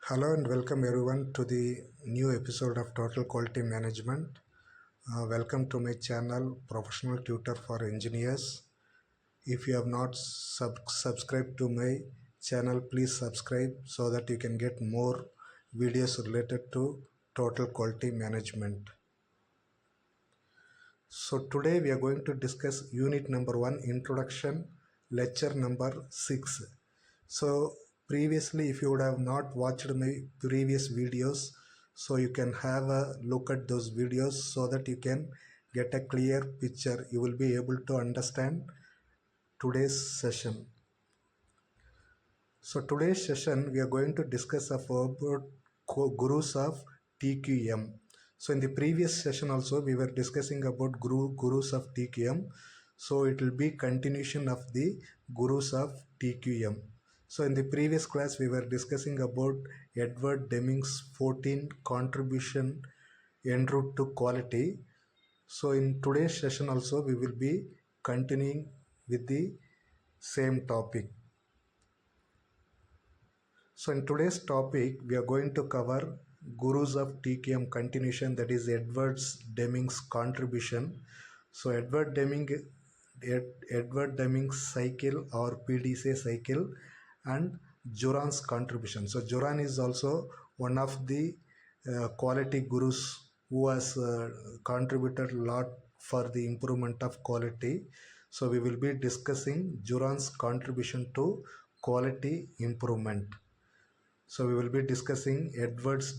Hello and welcome everyone to the new episode of Total Quality Management. Welcome to my channel, Professional Tutor for Engineers. If you have not subscribed to my channel, please subscribe so that you can get more videos related to Total Quality Management. So today we are going to discuss unit number 1, Introduction, lecture number 6. So previously, if you would have not watched my previous videos, so you can have a look at those videos so that you can get a clear picture. You will be able to understand today's session. So today's session we are going to discuss about gurus of TQM. So in the previous session also we were discussing about gurus of TQM. So it will be continuation of the gurus of TQM. So in the previous class we were discussing about Edward Demings' 14 contribution en route to quality. So in today's session also we will be continuing with the same topic. So in today's topic, we are going to cover Gurus of TQM continuation, that is Demings' contribution. So Deming's cycle or PDCA cycle and Juran'S contribution. So Juran is also one of the quality gurus who has contributed a lot for the improvement of quality. So we will be discussing Juran'S contribution to quality improvement. So we will be discussing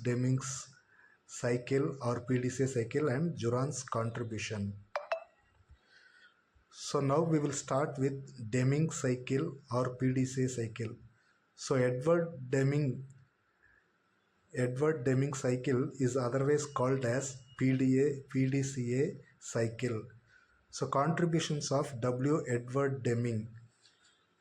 Demings' cycle or PDCA cycle and Juran'S contribution. So now we will start with Deming cycle or PDCA cycle. So Edward Deming cycle is otherwise called as PDCA cycle. So contributions of W. Edward Deming.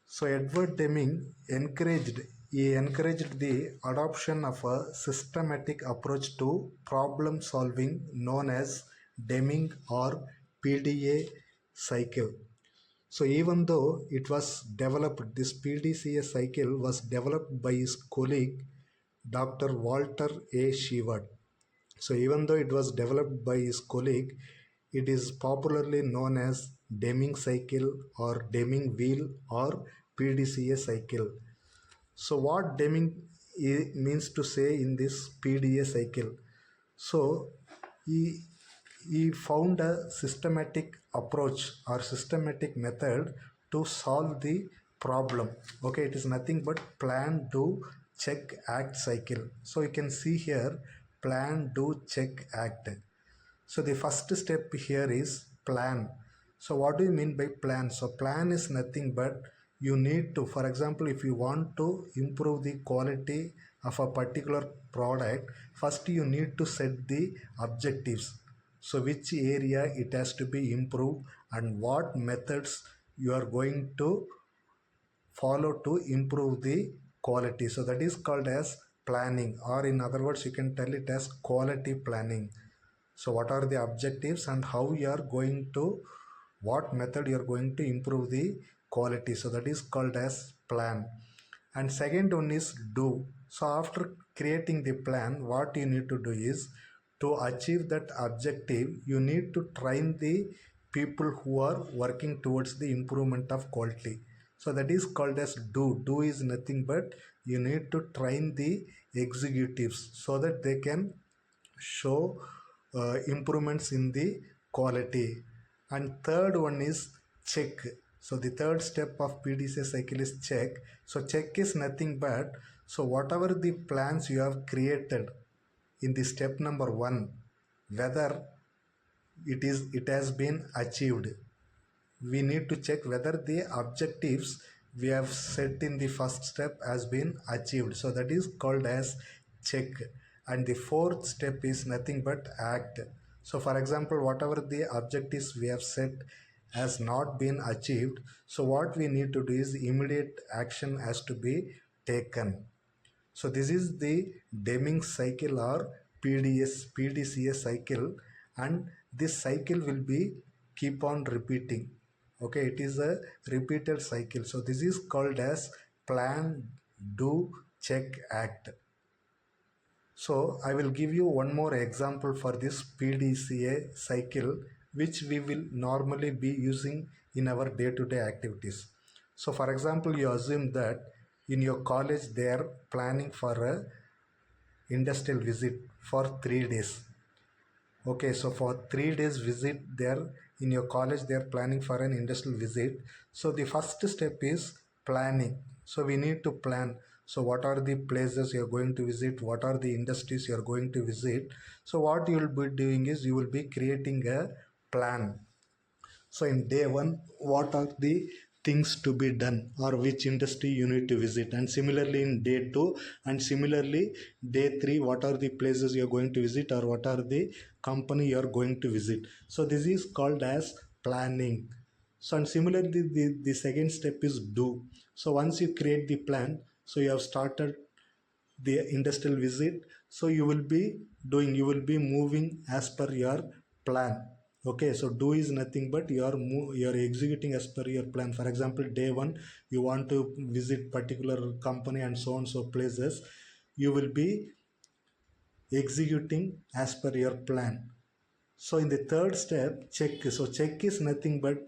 So Edward Deming encouraged the adoption of a systematic approach to problem solving known as Deming or PDA cycle. So even though it was developed, this PDCA cycle was developed by his colleague Dr. Walter A. Sheward. So even though it was developed by his colleague, it is popularly known as Deming cycle or Deming wheel or PDCA cycle. So what Deming means to say in this PDA cycle? So he found a systematic approach or systematic method to solve the problem. Okay, it is nothing but plan, do, check, act cycle. So you can see here plan, do, check, act. So the first step here is plan. So what do you mean by plan? So plan is nothing but you need to, for example, if you want to improve the quality of a particular product, first you need to set the objectives. So which area it has to be improved and what methods you are going to follow to improve the quality. So that is called as planning, or in other words you can tell it as quality planning. So what are the objectives and how you are going to, what method you are going to improve the quality. So that is called as plan. And second one is do. So after creating the plan, what you need to do is to achieve that objective, you need to train the people who are working towards the improvement of quality. So that is called as do. Do is nothing but you need to train the executives so that they can show improvements in the quality. And third one is check. So the third step of PDCA cycle is check. So check is nothing but, so whatever the plans you have created in the step number 1, whether it has been achieved. We need to check whether the objectives we have set in the first step has been achieved. So that is called as check. And the fourth step is nothing but act. So for example, whatever the objectives we have set has not been achieved, so what we need to do is immediate action has to be taken. So this is the Deming cycle or PDCA cycle, and this cycle will be keep on repeating. Okay, it is a repeated cycle. So this is called as plan, do, check, act. So I will give you one more example for this PDCA cycle, which we will normally be using in our day-to-day activities. So for example, you assume that in your college they are planning for a industrial visit for 3 days. Okay, so for 3 days visit there in your college, they are planning for an industrial visit. So the first step is planning. So we need to plan. So what are the places you are going to visit? What are the industries you are going to visit? So what you will be doing is you will be creating a plan. So in day one, what are the things to be done or which industry you need to visit? And similarly in day two and similarly day three, what are the places you are going to visit or what are the company you are going to visit? So this is called as planning. So and similarly the second step is do. So once you create the plan, so you have started the industrial visit, so you will be moving as per your plan. Okay, so do is nothing but you are executing as per your plan. For example, day one you want to visit particular company and so on so places, you will be executing as per your plan. So in the third step, check. So check is nothing but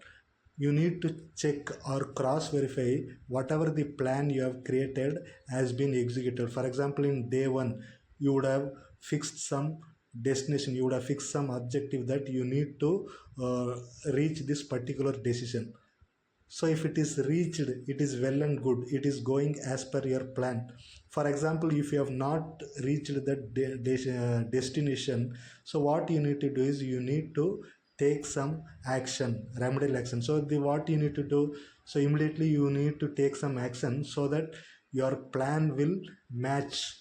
you need to check or cross verify whatever the plan you have created has been executed. For example, in day one, you would have fixed some destination, you would have fixed some objective that you need to reach this particular decision. So if it is reached, it is well and good, it is going as per your plan. For example, if you have not reached that destination, so what you need to do is you need to take some action, remedial action. So the what you need to do, so immediately you need to take some action so that your plan will match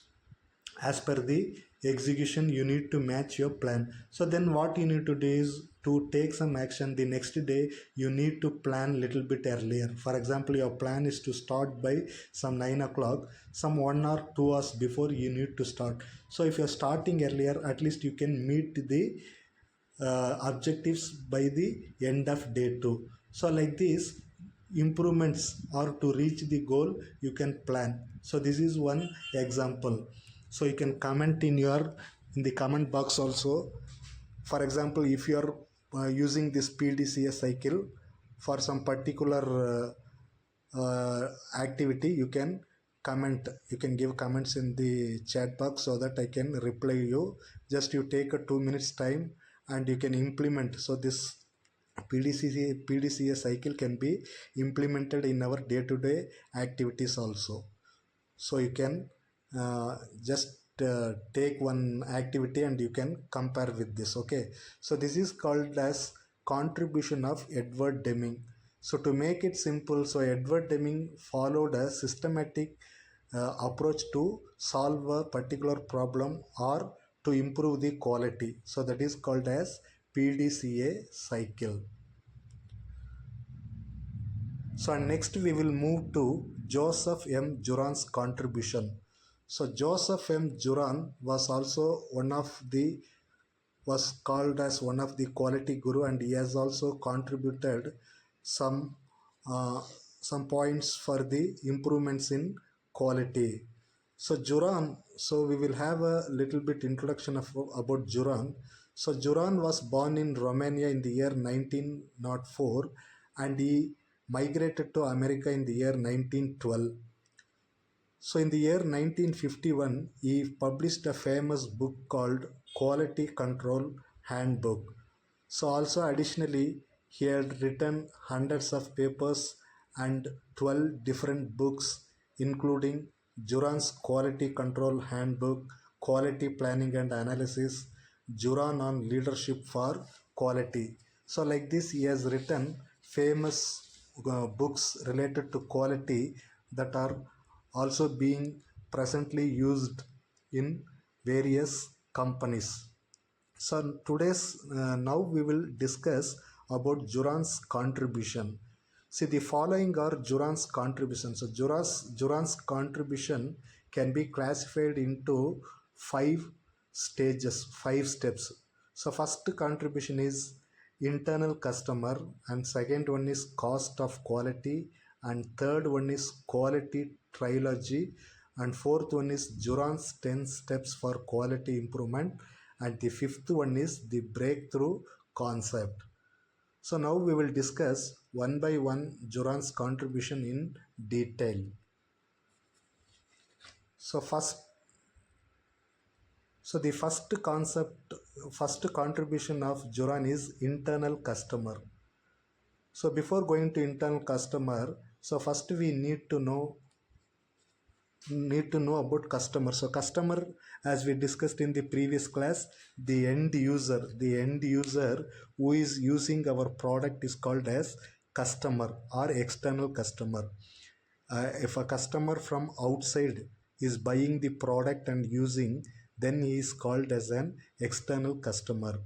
as per the execution. You need to match your plan. So then what you need to do is to take some action the next day. You need to plan little bit earlier. For example, your plan is to start by some 9 o'clock, some 1 or 2 hours before you need to start. So if you're starting earlier, at least you can meet the objectives by the end of day 2. So like this, improvements or to reach the goal you can plan. So this is one example. So you can comment in the comment box also. For example, if you are using this PDCA cycle for some particular activity, you can comment, you can give comments in the chat box so that I can reply you. Just you take a 2 minutes time and you can implement. So this PDCA cycle can be implemented in our day-to-day activities also. So you can just take one activity and you can compare with this. Okay, so this is called as contribution of Edward Deming. So to make it simple, so Edward Deming followed a systematic approach to solve a particular problem or to improve the quality. So that is called as PDCA cycle. So next we will move to Joseph M. Juran's contribution. So Joseph M. Juran was also was called as one of the quality guru, and he has also contributed some uh, some points for the improvements in quality. So Juran, so we will have a little bit introduction about Juran. So Juran was born in Romania in the year 1904 and he migrated to America in the year 1912. So in the year 1951, he published a famous book called Quality Control Handbook. So also additionally, he had written hundreds of papers and 12 different books, including Juran's Quality Control Handbook, Quality Planning and Analysis, Juran on Leadership for Quality. So like this, he has written famous books related to quality that are also being presently used in various companies. So today's now we will discuss about Juran's contribution. See, the following are Juran's contributions. So Juran's contribution can be classified into 5 steps. So first contribution is internal customer, and second one is cost of quality, and third one is quality trilogy, and fourth one is Juran'S 10 steps for quality improvement, and the fifth one is the breakthrough concept. So now we will discuss one by one Juran'S contribution in detail. So the first contribution of Juran is internal customer. So before going to internal customer, so first we need to know about customer. So customer, as we discussed in the previous class, the end user who is using our product is called as customer or external customer. If a customer from outside is buying the product and using, then he is called as an external customer.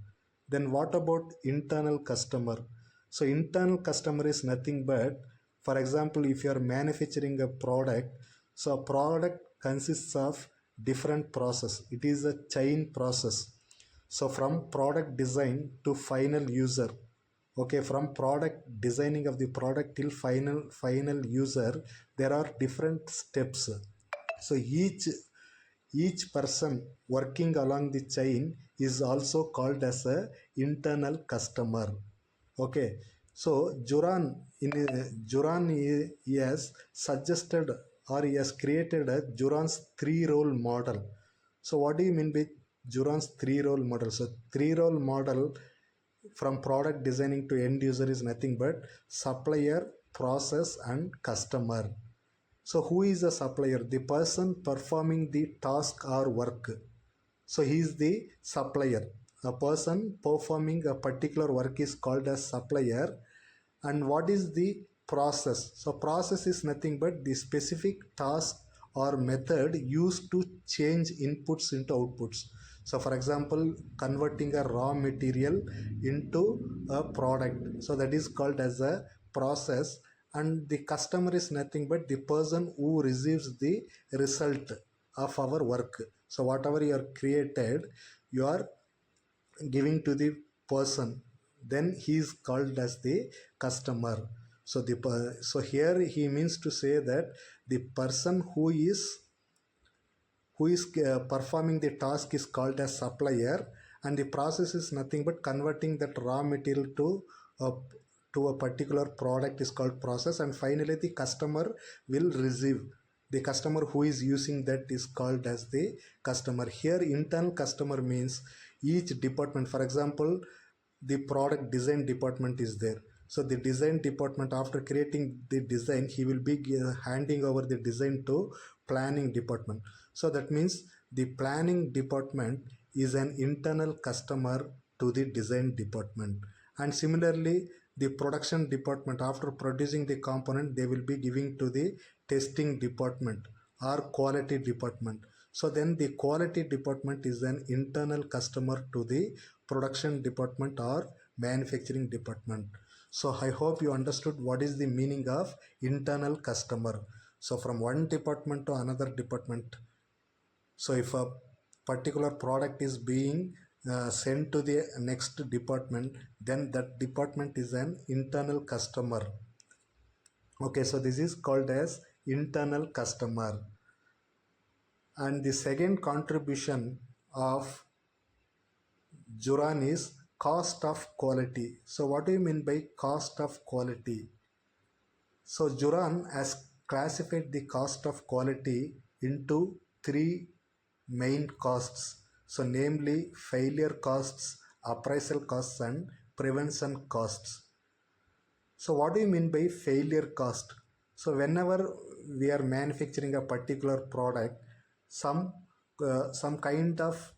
Then what about internal customer? So internal customer is nothing but, for example, if you are manufacturing a product, so a product consists of different process. It is a chain process. So from product design to final user, okay, from product designing of the product till final user, there are different steps. So each person working along the chain is also called as a internal customer. Okay, so Juran has suggested, or he has created a Juran's 3-role model. So what do you mean by Juran's 3-role model? So 3-role model from product designing to end user is nothing but supplier, process, and customer. So who is a supplier? The person performing the task or work. So he is the supplier. A person performing a particular work is called as supplier. And what is the process? So process is nothing but the specific task or method used to change inputs into outputs. So for example, converting a raw material into a product. So that is called as a process. And the customer is nothing but the person who receives the result of our work. So whatever you are created, you are giving to the person, then he is called as the customer. So here he means to say that the person who is performing the task is called as supplier, and the process is nothing but converting that raw material to a particular product is called process, and finally the customer will receive. The customer who is using that is called as the customer. Here internal customer means each department. For example, the product design department is there. So the design department, after creating the design, he will be handing over the design to planning department. So that means the planning department is an internal customer to the design department. And similarly, the production department, after producing the component, they will be giving to the testing department or quality department. So then the quality department is an internal customer to the production department or manufacturing department. So I hope you understood what is the meaning of internal customer. So from one department to another department. So if a particular product is being sent to the next department, then that department is an internal customer. Okay, so this is called as internal customer. And the second contribution of Juran is cost of quality. So what do you mean by cost of quality? So Juran has classified the cost of quality into 3 main costs. So namely failure costs, appraisal costs, and prevention costs. So what do you mean by failure cost? So whenever we are manufacturing a particular product, some kind of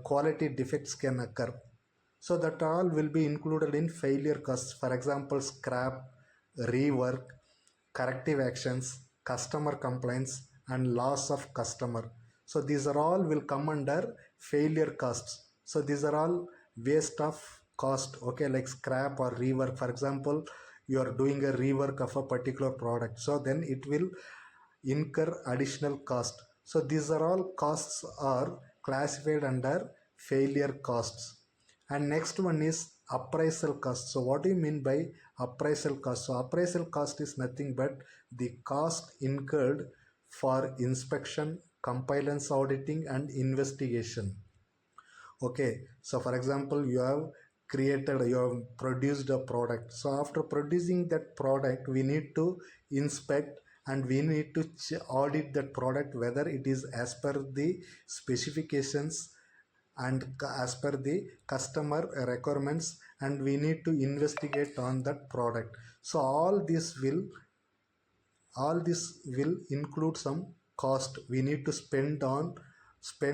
quality defects can occur. So that all will be included in failure costs. For example, scrap, rework, corrective actions, customer complaints, and loss of customer. So these are all will come under failure costs. So these are all waste of cost, okay, like scrap or rework. For example, you are doing a rework of a particular product, so then it will incur additional cost. So these are all costs are classified under failure costs. And next one is appraisal cost. So what do you mean by appraisal cost? So appraisal cost is nothing but the cost incurred for inspection, compliance auditing and investigation. Okay, so for example, you have produced a product. So after producing that product, we need to inspect and we need to audit that product whether it is as per the specifications and as per the customer requirements, and we need to investigate on that product. So all this will include some cost. We need to spend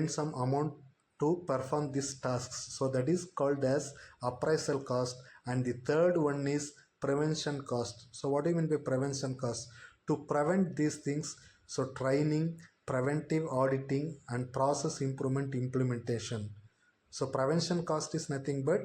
some amount to perform these tasks, so that is called as appraisal cost. And the third one is prevention cost. So what do you mean by prevention cost? To prevent these things, so training, preventive auditing and process improvement implementation. So prevention cost is nothing but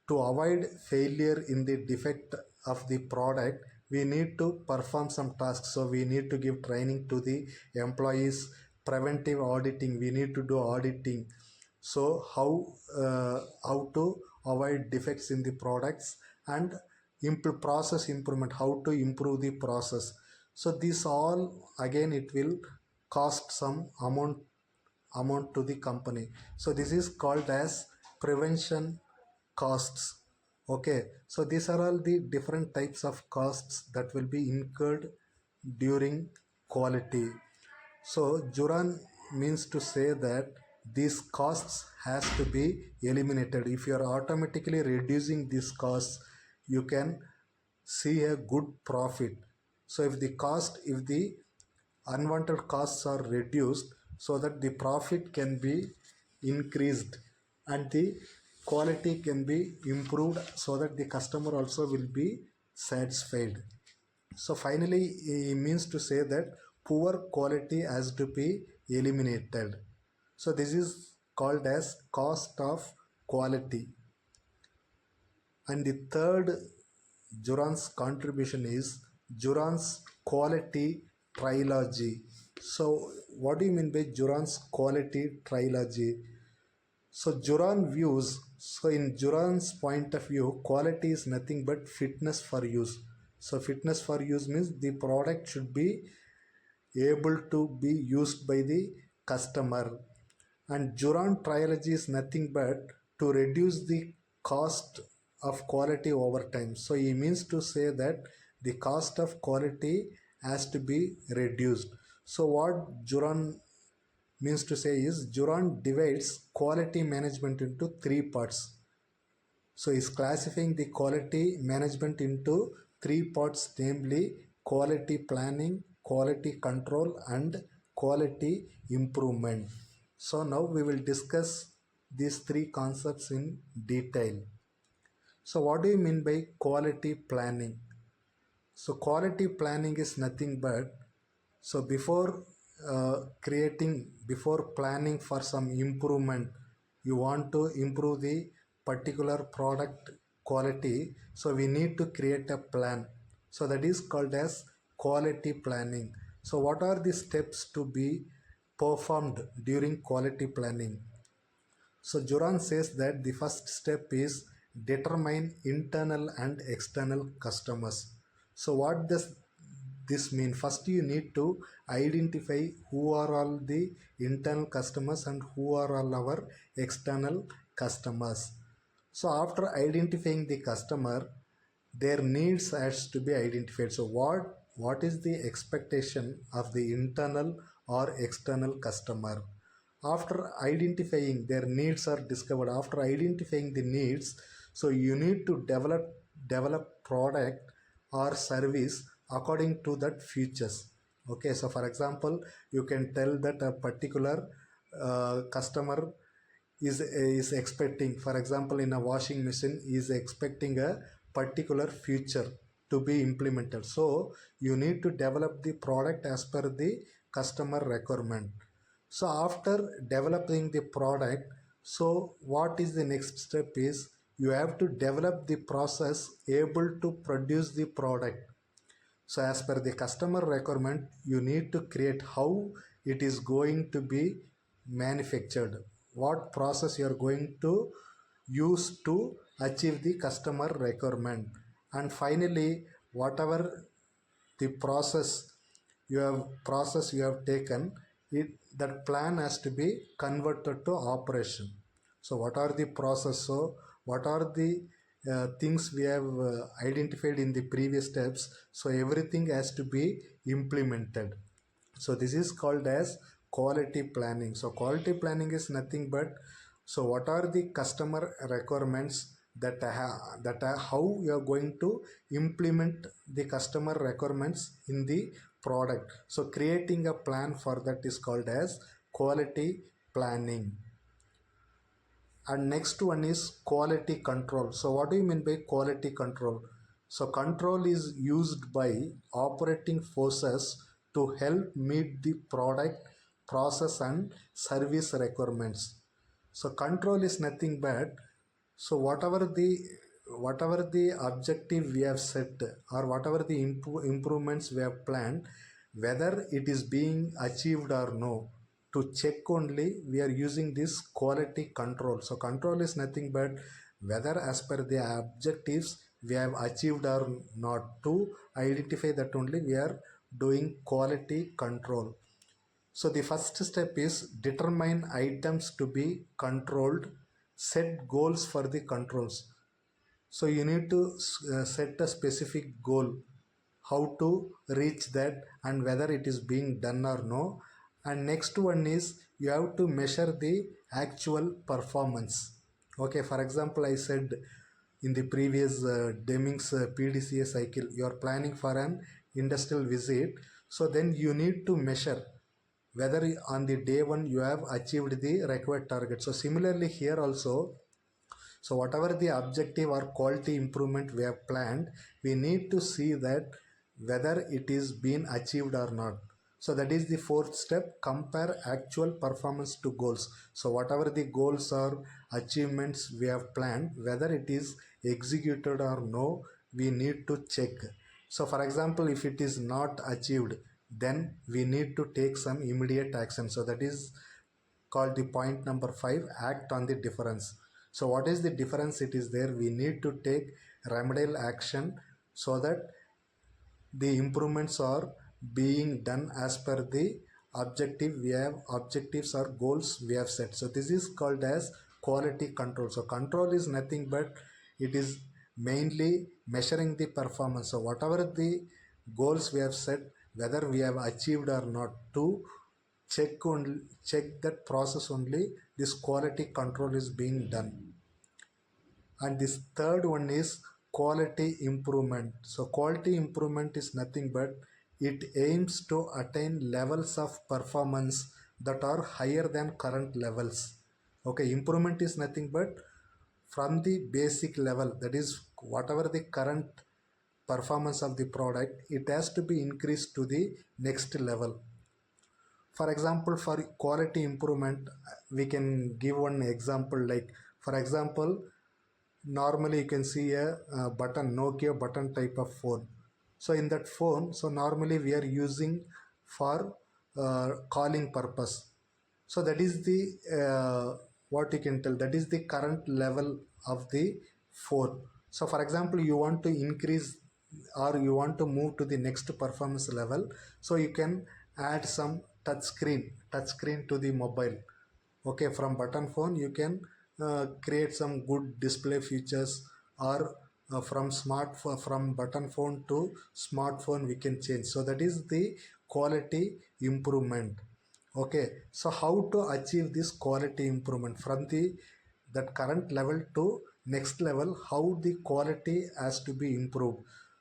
to avoid failure in the defect of the product, we need to perform some tasks. So we need to give training to the employees. Preventive auditing, we need to do auditing. So how to avoid defects in the products, and process improvement, how to improve the process. So this all again it will cost some amount to the company. So this is called as prevention costs. Okay, so these are all the different types of costs that will be incurred during quality. So Juran means to say that these costs has to be eliminated. If you are automatically reducing these costs, you can see a good profit. So if the unwanted costs are reduced, so that the profit can be increased and the quality can be improved, so that the customer also will be satisfied. So finally, he means to say that poor quality has to be eliminated. So this is called as cost of quality. And the third Juran's contribution is Juran's quality trilogy. So what do you mean by Juran's quality trilogy? So Juran views, so in Juran's point of view, quality is nothing but fitness for use. So fitness for use means the product should be able to be used by the customer. And Juran trilogy is nothing but to reduce the cost of quality over time. So he means to say that the cost of quality has to be reduced. So what Juran means to say is Juran divides quality management into three parts. So he's classifying the quality management into three parts, namely quality planning, quality control and quality improvement. So now we will discuss these three concepts in detail. So what do you mean by quality planning? So quality planning is nothing but, so before planning for some improvement, you want to improve the particular product quality, so we need to create a plan. So that is called as quality planning. So what are the steps to be performed during quality planning? So Juran says that the first step is determine internal and external customers. So what does this mean? First you need to identify who are all the internal customers and who are all our external customers. So after identifying the customer, their needs has to be identified. So what is the expectation of the internal or external customer? After identifying their needs are discovered, after identifying the needs, so you need to develop product or service according to that features. Okay, so for example, you can tell that a particular customer is expecting, for example, in a washing machine is expecting a particular feature to be implemented. So you need to develop the product as per the customer requirement. So after developing the product, so what is the next step is you have to develop the process able to produce the product. So as per the customer requirement, you need to create how it is going to be manufactured, what process you are going to use to achieve the customer requirement. And finally, whatever the process you have process you have taken, that plan has to be converted to operation. So what are the process? So what are the things we have identified in the previous steps? So everything has to be implemented. So this is called as quality planning. So quality planning is nothing but, so what are the customer requirements, how you are going to implement the customer requirements in the product. So creating a plan for that is called as quality planning. And next one is quality control. So what do you mean by quality control? So control is used by operating forces to help meet the product, process and service requirements. So control is nothing but, so whatever the objective we have set, or whatever the improvements we have planned, whether it is being achieved or no, to check only we are using this quality control. So control is nothing but whether as per the objectives we have achieved or not. To identify that only we are doing quality control. So the first step is determine items to be controlled, set goals for the controls. So you need to set a specific goal, how to reach that and whether it is being done or no. And next one is you have to measure the actual performance. Okay, for example, I said in the previous Demings Pdca cycle, you are planning for an industrial visit. So then you need to measure whether on the day one you have achieved the required target. So similarly here also, so whatever the objective or quality improvement we have planned, we need to see that whether it is being achieved or not. So that is the fourth step, compare actual performance to goals. So whatever the goals or achievements we have planned, whether it is executed or no, we need to check. So for example, if it is not achieved, then we need to take some immediate action. So that is called the point number 5, act on the difference. So what is the difference? It is there, we need to take remedial action so that the improvements are being done as per the objectives or goals we have set. So this is called as quality control. So control is nothing but it is mainly measuring the performance. So whatever the goals we have set, whether we have achieved or not, to check that process only this quality control is being done. And this third one is quality improvement. So quality improvement is nothing but it aims to attain levels of performance that are higher than current levels. Okay, improvement is nothing but from the basic level, that is whatever the current performance of the product, it has to be increased to the next level. For example, for quality improvement, we can give one example. Like for example, normally you can see a button, Nokia button type of phone. So in that phone, so normally we are using for calling purpose. So that is the what you can tell, that is the current level of the phone. So for example, you want to increase or you want to move to the next performance level, so you can add some touch screen to the mobile. Okay, from button phone you can create some good display features, or from button phone to smartphone we can change. So that is the quality improvement. Okay, so how to achieve this quality improvement from the that current level to next level, how the quality has to be improved.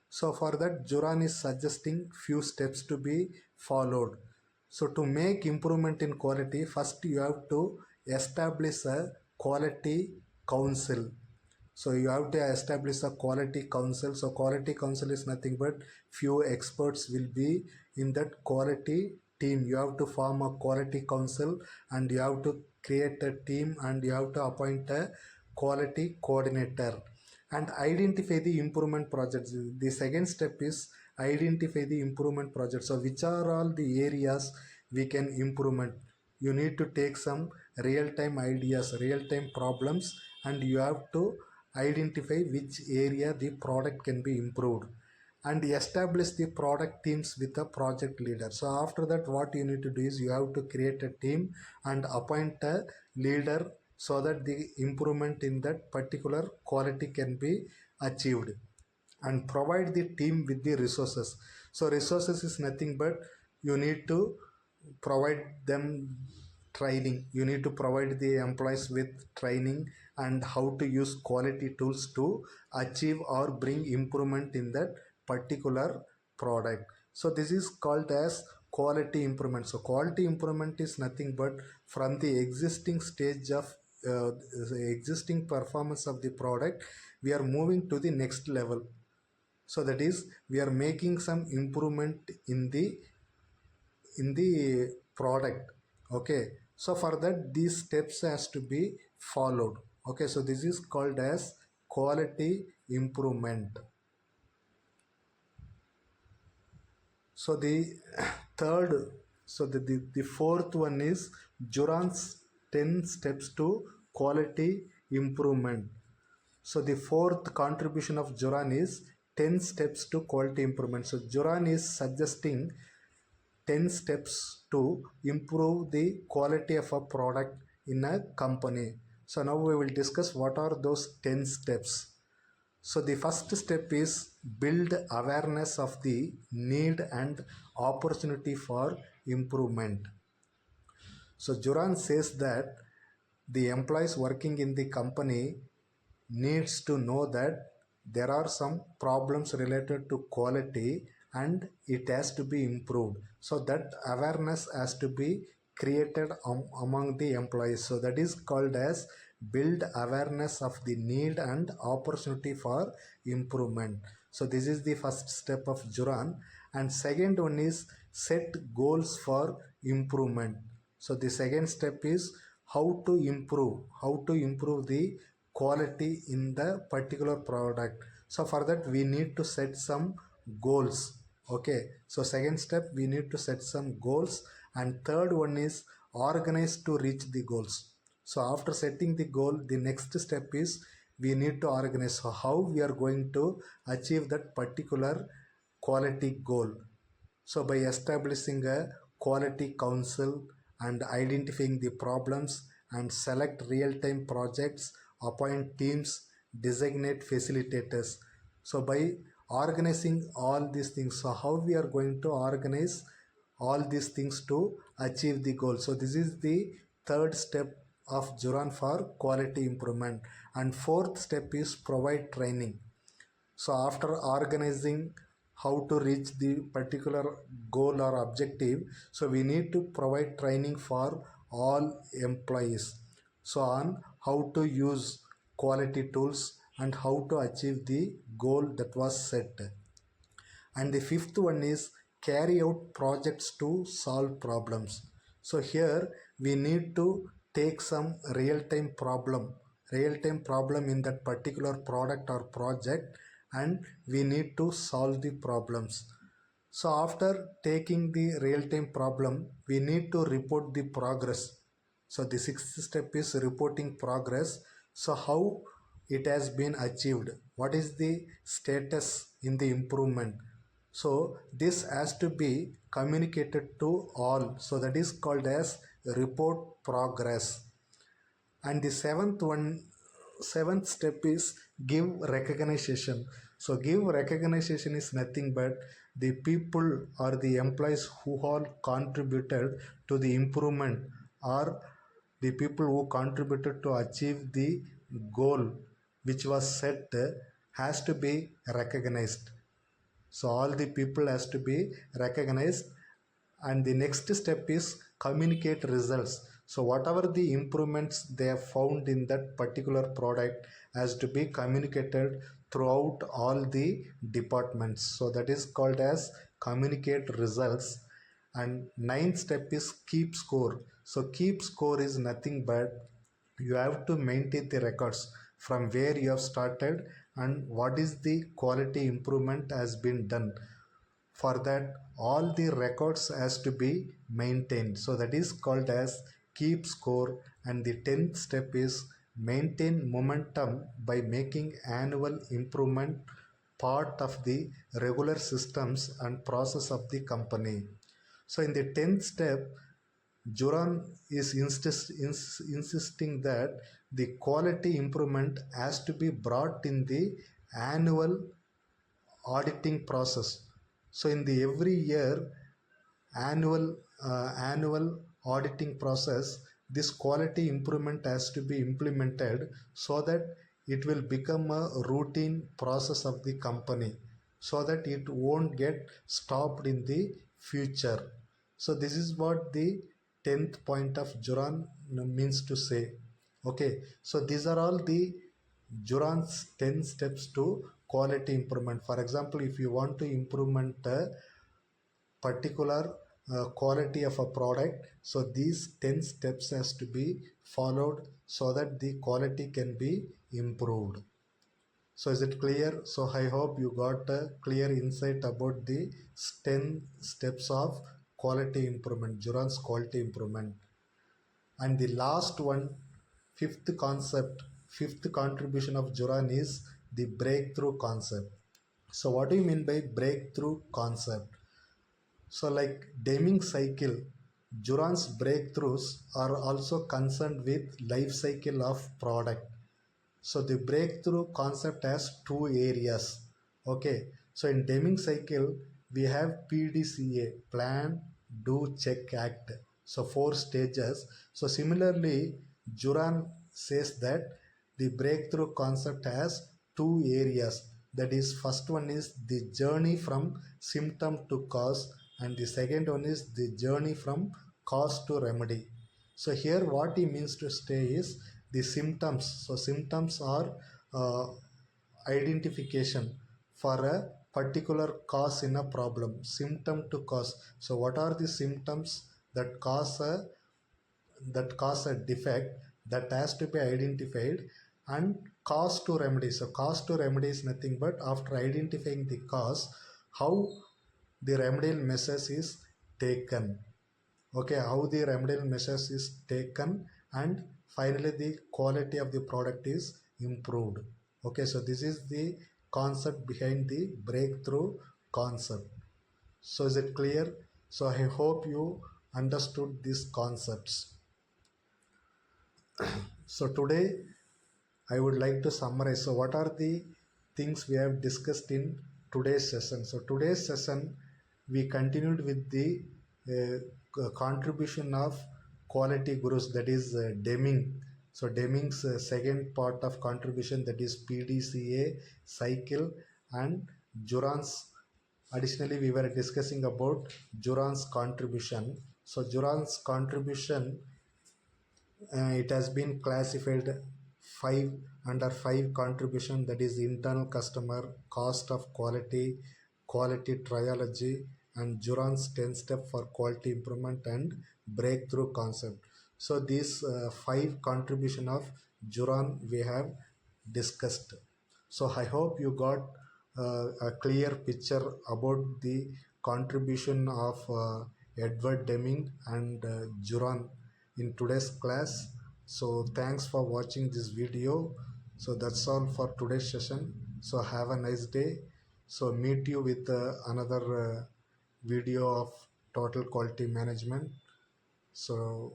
So for that, Juran is suggesting few steps to be followed. So to make improvement in quality, first you have to establish a quality council. So you have to establish a quality council. So quality council is nothing but few experts will be in that quality team. You have to form a quality council and you have to create a team and you have to appoint a quality coordinator and identify the improvement projects. The second step is identify the improvement projects. So which are all the areas we can improvement. You need to take some real-time ideas, real-time problems, and you have to identify which area the product can be improved. and establish the product teams with a project leader. So after that, what you need to do is you have to create a team and appoint a leader so that the improvement in that particular quality can be achieved, and provide the team with the resources. So resources is nothing but you need to provide them training. You need to provide the employees with training and how to use quality tools to achieve or bring improvement in that particular product. So this is called as quality improvement. So quality improvement is nothing but from the existing stage of the existing performance of the product, we are moving to the next level. So that is, we are making some improvement in the product. Okay, so for that these steps has to be followed. Okay, so this is called as quality improvement. So the third, so the fourth one is Juran'S 10 steps to quality improvement. So the fourth contribution of Juran is 10 steps to quality improvement. So Juran is suggesting 10 steps to improve the quality of a product in a company. So now we will discuss what are those 10 steps. So the first step is build awareness of the need and opportunity for improvement. So Juran says that the employees working in the company needs to know that there are some problems related to quality and it has to be improved. So that awareness has to be created among the employees. So that is called as build awareness of the need and opportunity for improvement. So this is the first step of Juran. And second one is set goals for improvement. So the second step is how to improve the quality in the particular product. So for that we need to set some goals. Okay, so second step we need to set some goals, and third one is organize to reach the goals. So after setting the goal, the next step is we need to organize. So how we are going to achieve that particular quality goal. So by establishing a quality council and identifying the problems and select real-time projects, appoint teams, designate facilitators. So by organizing all these things, so how we are going to organize all these things to achieve the goal. So this is the third step of Juran for quality improvement. And fourth step is provide training. So after organizing how to reach the particular goal or objective, so we need to provide training for all employees. So on how to use quality tools and how to achieve the goal that was set. And the fifth one is carry out projects to solve problems. So here we need to take some real-time problem in that particular product or project, and we need to solve the problems. So after taking the real-time problem, we need to report the progress. So the sixth step is reporting progress. So how it has been achieved, what is the status in the improvement. So this has to be communicated to all. So that is called as report progress. And the seventh step is give recognition. So give recognition is nothing but the people or the employees who all contributed to the improvement, or the people who contributed to achieve the goal which was set has to be recognized. So all the people has to be recognized. And the next step is communicate results. So whatever the improvements they have found in that particular product has to be communicated throughout all the departments. So that is called as communicate results. And ninth step is keep score. So keep score is nothing but you have to maintain the records from where you have started and what is the quality improvement has been done. For that all the records has to be maintained. So that is called as keep score. And the 10th step is maintain momentum by making annual improvement part of the regular systems and process of the company. So in the 10th step, Juran is insisting that the quality improvement has to be brought in the annual auditing process. So in the every year annual auditing process, this quality improvement has to be implemented so that it will become a routine process of the company, so that it won't get stopped in the future. So this is what the 10th point of Juran means to say. Okay, so these are all the Juran's 10 steps to quality improvement. For example, if you want to implement a particular quality of a product, so these 10 steps has to be followed so that the quality can be improved. So is it clear? So I hope you got a clear insight about the 10 steps of quality improvement, Juran's quality improvement. And the last one, fifth concept, fifth contribution of Juran is the breakthrough concept. So what do you mean by breakthrough concept? So like Demings cycle, Juran's breakthroughs are also concerned with life cycle of product. So the breakthrough concept has two areas. Okay, so in Deming cycle we have PDCA, plan, do, check, act. So 4 stages. So similarly, Juran says that the breakthrough concept has two areas. That is, first one is the journey from symptom to cause, and the second one is the journey from cause to remedy. So here what he means to say is the symptoms. So symptoms are identification for a particular cause in a problem, symptom to cause. So what are the symptoms that cause a defect that has to be identified, and cause to remedy. So cause to remedy is nothing but after identifying the cause, how the remedial measures is taken. Okay, how the remedial measures is taken, and finally the quality of the product is improved. Okay, so this is the concept behind the breakthrough concept. So is it clear? So I hope you understood these concepts. So today I would like to summarize. So what are the things we have discussed in today's session? So today's session we continued with the contribution of quality gurus, that is Deming. So Deming's second part of contribution, that is PDCA cycle and Juran's. Additionally, we were discussing about Juran's contribution. So Juran's contribution, it has been classified five under 5 contribution, that is internal customer, cost of quality, quality triology, and Juran's 10 step for quality improvement and breakthrough concept. So these 5 contribution of Juran we have discussed. So I hope you got a clear picture about the contribution of Edward Deming and Juran in today's class. So thanks for watching this video. So that's all for today's session. So have a nice day. So meet you with another video of total quality management. So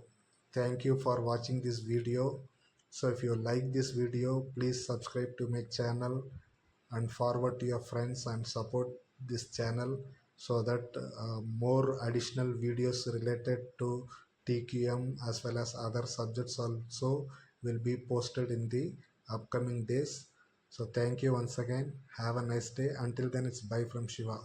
thank you for watching this video. So if you like this video, please subscribe to my channel and forward to your friends and support this channel, so that more additional videos related to TQM as well as other subjects also will be posted in the upcoming days. So thank you once again. Have a nice day. Until then, it's bye from Shiva.